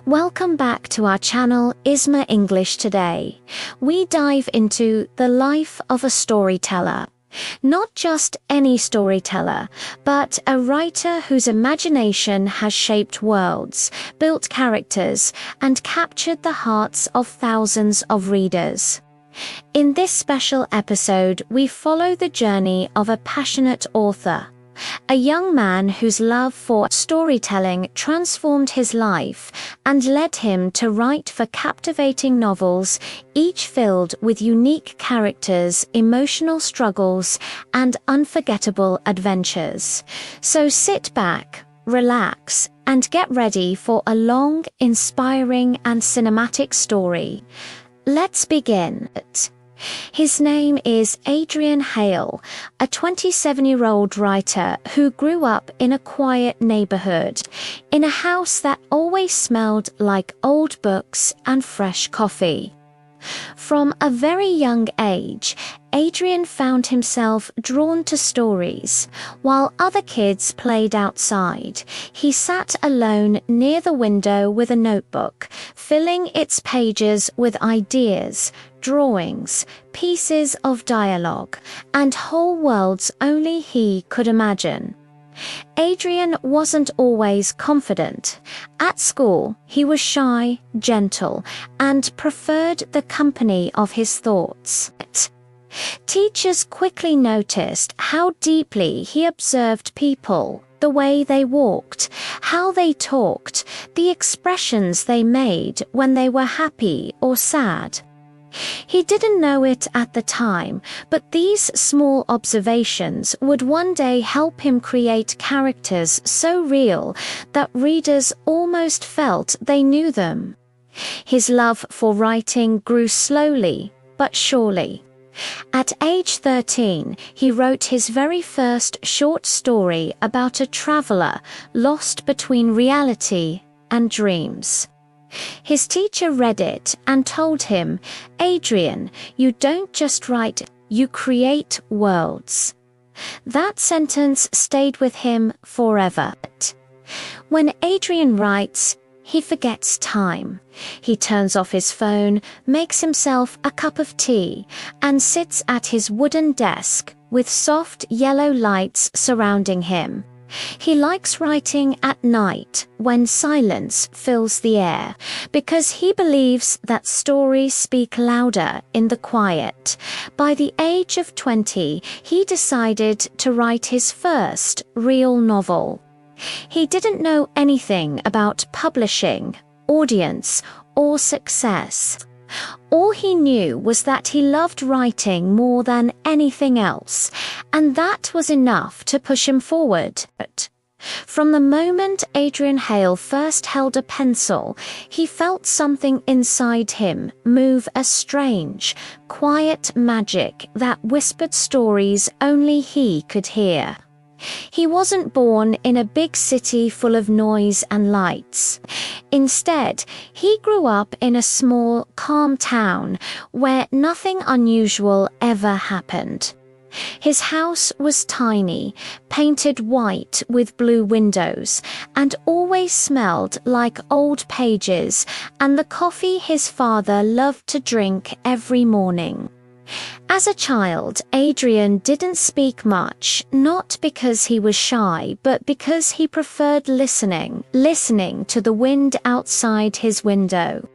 Welcome back to our channel Isma English Today. We dive into the life of a storyteller. Not just any storyteller, but a writer whose imagination has shaped worlds, built characters, and captured the hearts of thousands of readers. In this special episode, we follow the journey of a passionate author, a young man whose love for storytelling transformed his life and led him to write for captivating novels, each filled with unique characters, emotional struggles, and unforgettable adventures. So sit back, relax, and get ready for a long, inspiring, and cinematic story. Let's begin. His name is Adrian Hale, a 27-year-old writer who grew up in a quiet neighborhood, in a house that always smelled like old books and fresh coffee. From a very young age, Adrian found himself drawn to stories. While other kids played outside, he sat alone near the window with a notebook, filling its pages with ideas, drawings, pieces of dialogue, and whole worlds only he could imagine. Adrian wasn't always confident. At school, he was shy, gentle, and preferred the company of his thoughts. Teachers quickly noticed how deeply he observed people, the way they walked, how they talked, the expressions they made when they were happy or sad. He didn't know it at the time, but these small observations would one day help him create characters so real that readers almost felt they knew them. His love for writing grew slowly but surely. At age 13, he wrote his very first short story about a traveler lost between reality and dreams. His teacher read it and told him, "Adrian, you don't just write, you create worlds." That sentence stayed with him forever. When Adrian writes, he forgets time. He turns off his phone, makes himself a cup of tea, and sits at his wooden desk with soft yellow lights surrounding him. He likes writing at night when silence fills the air, because he believes that stories speak louder in the quiet. By the age of 20, he decided to write his first real novel. He didn't know anything about publishing, audience, or success. All he knew was that he loved writing more than anything else, and that was enough to push him forward. From the moment Adrian Hale first held a pencil, he felt something inside him move, a strange, quiet magic that whispered stories only he could hear. He wasn't born in a big city full of noise and lights. Instead, he grew up in a small, calm town where nothing unusual ever happened. His house was tiny, painted white with blue windows, and always smelled like old pages and the coffee his father loved to drink every morning. As a child, Adrian didn't speak much, not because he was shy, but because he preferred listening to the wind outside his window,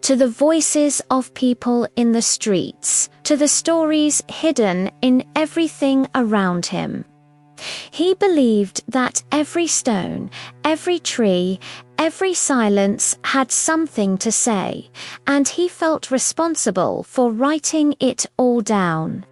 to the voices of people in the streets, to the stories hidden in everything around him. He believed that every stone, every tree, every silence had something to say, and he felt responsible for writing it all down.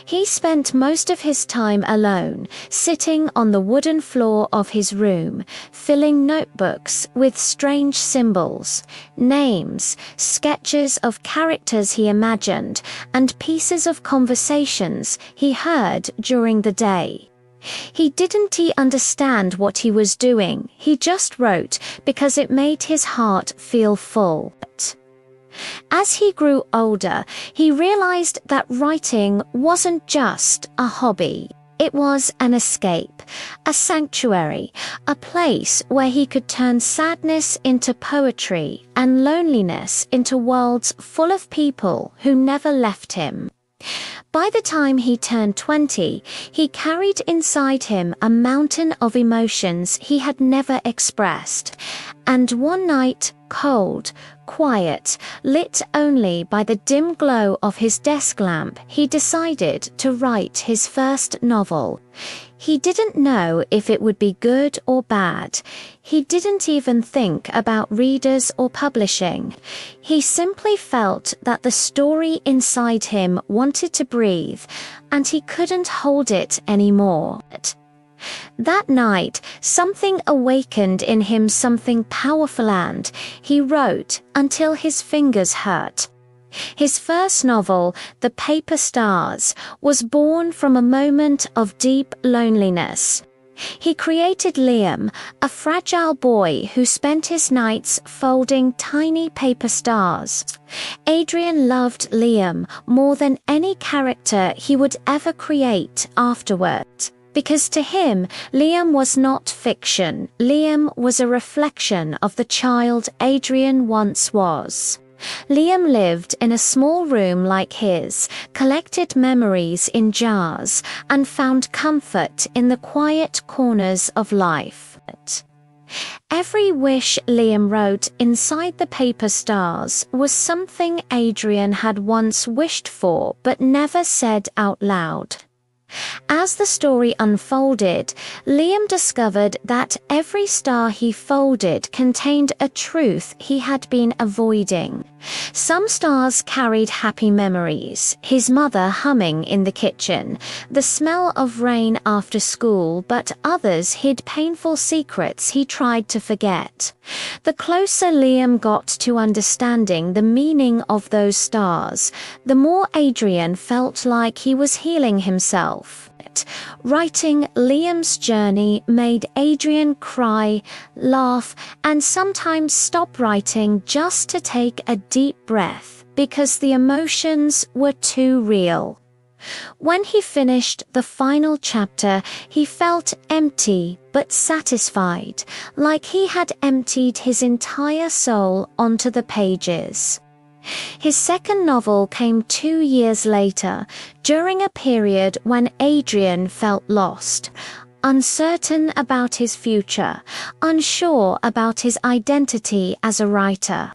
He spent most of his time alone, sitting on the wooden floor of his room, filling notebooks with strange symbols, names, sketches of characters he imagined, and pieces of conversations he heard during the day. He didn't understand what he was doing, he just wrote because it made his heart feel full. As he grew older, he realized that writing wasn't just a hobby. It was an escape, a sanctuary, a place where he could turn sadness into poetry and loneliness into worlds full of people who never left him. By the time he turned 20, he carried inside him a mountain of emotions he had never expressed. And one night, cold, quiet, lit only by the dim glow of his desk lamp, he decided to write his first novel. He didn't know if it would be good or bad. He didn't even think about readers or publishing. He simply felt that the story inside him wanted to breathe, and he couldn't hold it anymore. That night, something awakened in him, something powerful, and he wrote until his fingers hurt. His first novel, The Paper Stars, was born from a moment of deep loneliness. He created Liam, a fragile boy who spent his nights folding tiny paper stars. Adrian loved Liam more than any character he would ever create afterward. Because to him, Liam was not fiction. Liam was a reflection of the child Adrian once was. Liam lived in a small room like his, collected memories in jars, and found comfort in the quiet corners of life. Every wish Liam wrote inside the paper stars was something Adrian had once wished for but never said out loud. As the story unfolded, Liam discovered that every star he folded contained a truth he had been avoiding. Some stars carried happy memories, his mother humming in the kitchen, the smell of rain after school, but others hid painful secrets he tried to forget. The closer Liam got to understanding the meaning of those stars, the more Adrian felt like he was healing himself. Writing Liam's journey made Adrian cry, laugh, and sometimes stop writing just to take a deep breath because the emotions were too real. When he finished the final chapter, he felt empty but satisfied, like he had emptied his entire soul onto the pages. His second novel came 2 years later, during a period when Adrian felt lost, uncertain about his future, unsure about his identity as a writer.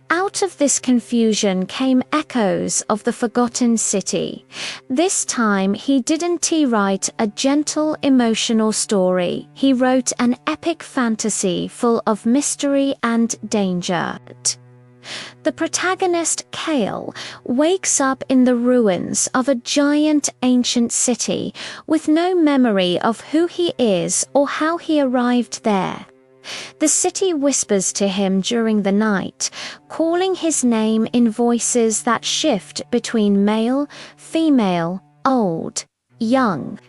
Out of this confusion came echoes of the forgotten city. This time he didn't write a gentle, emotional story. He wrote an epic fantasy full of mystery and danger. The protagonist, Khayal, wakes up in the ruins of a giant ancient city with no memory of who he is or how he arrived there. The city whispers to him during the night, calling his name in voices that shift between male, female, old, young.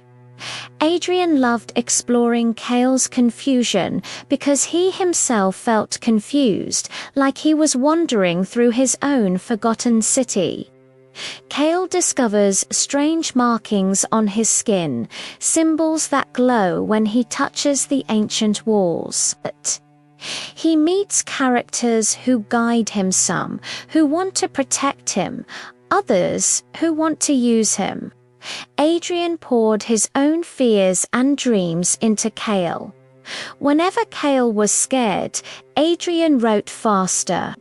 Adrian loved exploring Khayal's confusion because he himself felt confused, like he was wandering through his own forgotten city. Khayal discovers strange markings on his skin, symbols that glow when he touches the ancient walls. He meets characters who guide him, some who want to protect him, others who want to use him. Adrian poured his own fears and dreams into Khayal. Whenever Khayal was scared, Adrian wrote faster.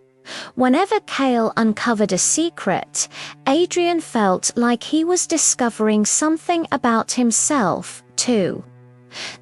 Whenever Khayal uncovered a secret, Adrian felt like he was discovering something about himself, too.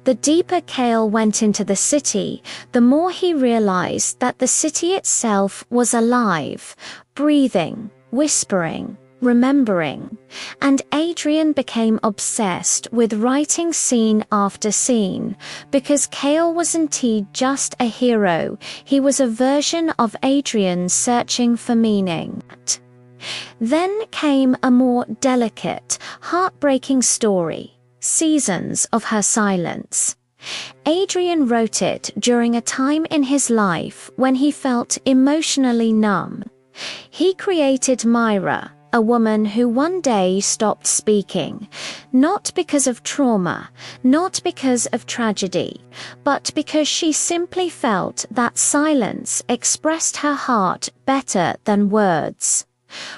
The deeper Khayal went into the city, the more he realized that the city itself was alive, breathing, whispering, remembering, and Adrian became obsessed with writing scene after scene, because Khayal wasn't just a hero, he was a version of Adrian searching for meaning. Then came a more delicate, heartbreaking story, Seasons of Her Silence. Adrian wrote it during a time in his life when he felt emotionally numb. He created Myra, a woman who one day stopped speaking, not because of trauma, not because of tragedy, but because she simply felt that silence expressed her heart better than words.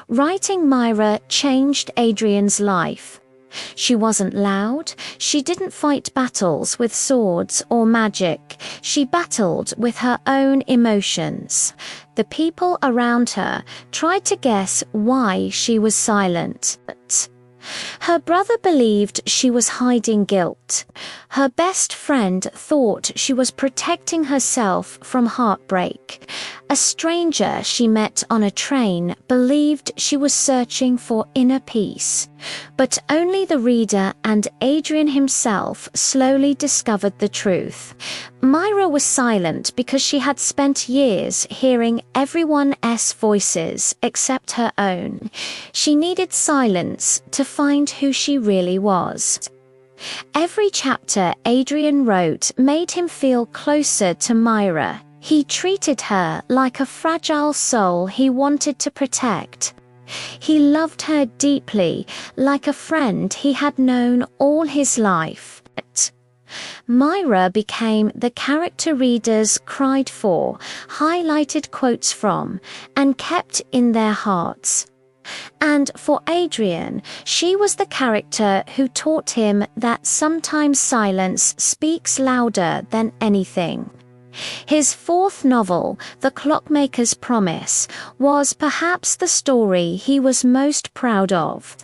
Writing Myra changed Adrian's life. She wasn't loud, she didn't fight battles with swords or magic, she battled with her own emotions. The people around her tried to guess why she was silent. Her brother believed she was hiding guilt. Her best friend thought she was protecting herself from heartbreak. A stranger she met on a train believed she was searching for inner peace. But only the reader and Adrian himself slowly discovered the truth. Myra was silent because she had spent years hearing everyone else's voices except her own. She needed silence to find who she really was. Every chapter Adrian wrote made him feel closer to Myra. He treated her like a fragile soul he wanted to protect. He loved her deeply, like a friend he had known all his life. Myra became the character readers cried for, highlighted quotes from, and kept in their hearts. And for Adrian, she was the character who taught him that sometimes silence speaks louder than anything. His fourth novel, The Clockmaker's Promise, was perhaps the story he was most proud of.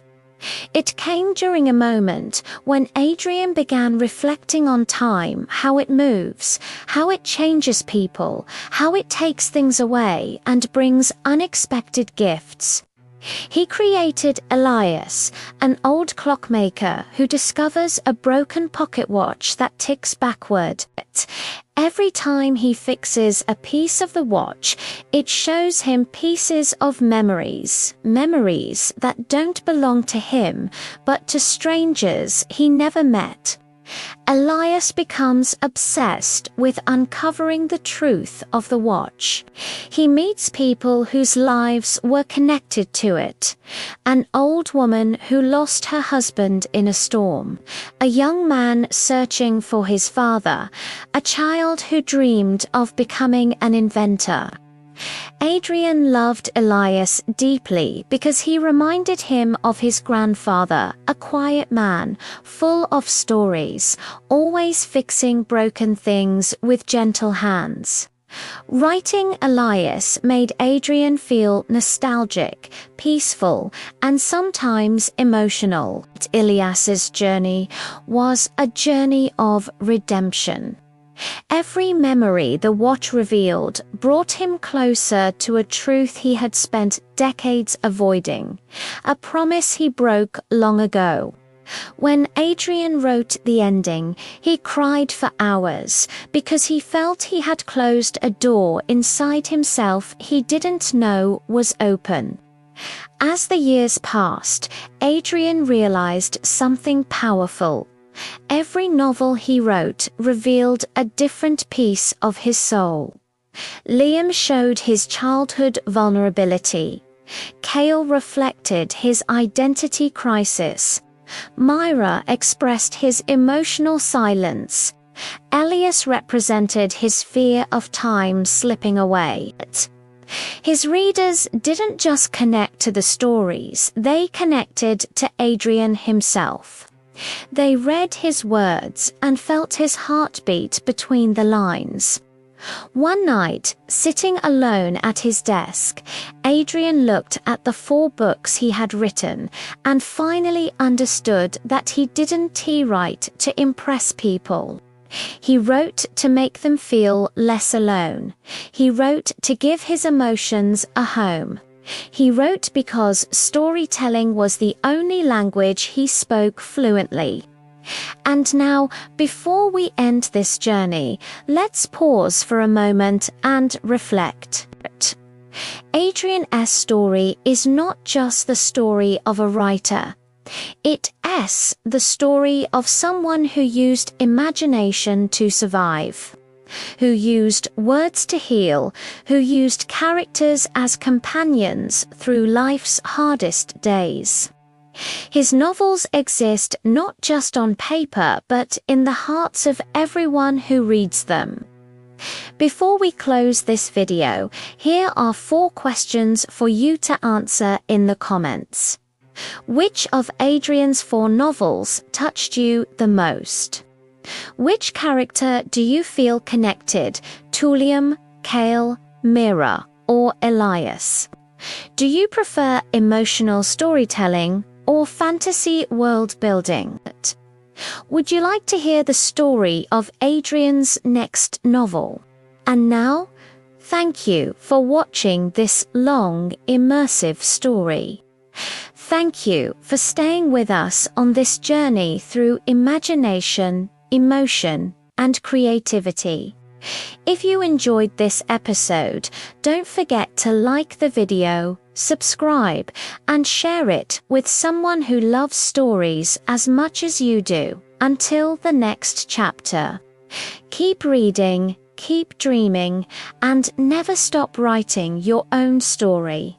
It came during a moment when Adrian began reflecting on time, how it moves, how it changes people, how it takes things away and brings unexpected gifts. He created Elias, an old clockmaker who discovers a broken pocket watch that ticks backward. Every time he fixes a piece of the watch, it shows him pieces of memories that don't belong to him, but to strangers he never met. Elias becomes obsessed with uncovering the truth of the watch. He meets people whose lives were connected to it. An old woman who lost her husband in a storm, a young man searching for his father, a child who dreamed of becoming an inventor. Adrian loved Elias deeply because he reminded him of his grandfather, a quiet man, full of stories, always fixing broken things with gentle hands. Writing Elias made Adrian feel nostalgic, peaceful, and sometimes emotional. Elias's journey was a journey of redemption. Every memory the watch revealed brought him closer to a truth he had spent decades avoiding, a promise he broke long ago. When Adrian wrote the ending, he cried for hours because he felt he had closed a door inside himself he didn't know was open. As the years passed, Adrian realized something powerful. Every novel he wrote revealed a different piece of his soul. Liam showed his childhood vulnerability. Khal reflected his identity crisis. Myra expressed his emotional silence. Elias represented his fear of time slipping away. His readers didn't just connect to the stories, they connected to Adrian himself. They read his words and felt his heartbeat between the lines. One night, sitting alone at his desk, Adrian looked at the 4 books he had written and finally understood that he didn't write to impress people. He wrote to make them feel less alone. He wrote to give his emotions a home. He wrote because storytelling was the only language he spoke fluently. And now, before we end this journey, let's pause for a moment and reflect. Adrian's story is not just the story of a writer. It's the story of someone who used imagination to survive. who used words to heal, who used characters as companions through life's hardest days. His novels exist not just on paper, but in the hearts of everyone who reads them. Before we close this video, here are 4 questions for you to answer in the comments. Which of Adrian's 4 novels touched you the most? Which character do you feel connected, Tullium, Khayal, Mira, or Elias? Do you prefer emotional storytelling or fantasy world building? Would you like to hear the story of Adrian's next novel? And now, thank you for watching this long, immersive story. Thank you for staying with us on this journey through imagination, emotion, and creativity. If you enjoyed this episode, don't forget to like the video, subscribe, and share it with someone who loves stories as much as you do. Until the next chapter. Keep reading, keep dreaming, and never stop writing your own story.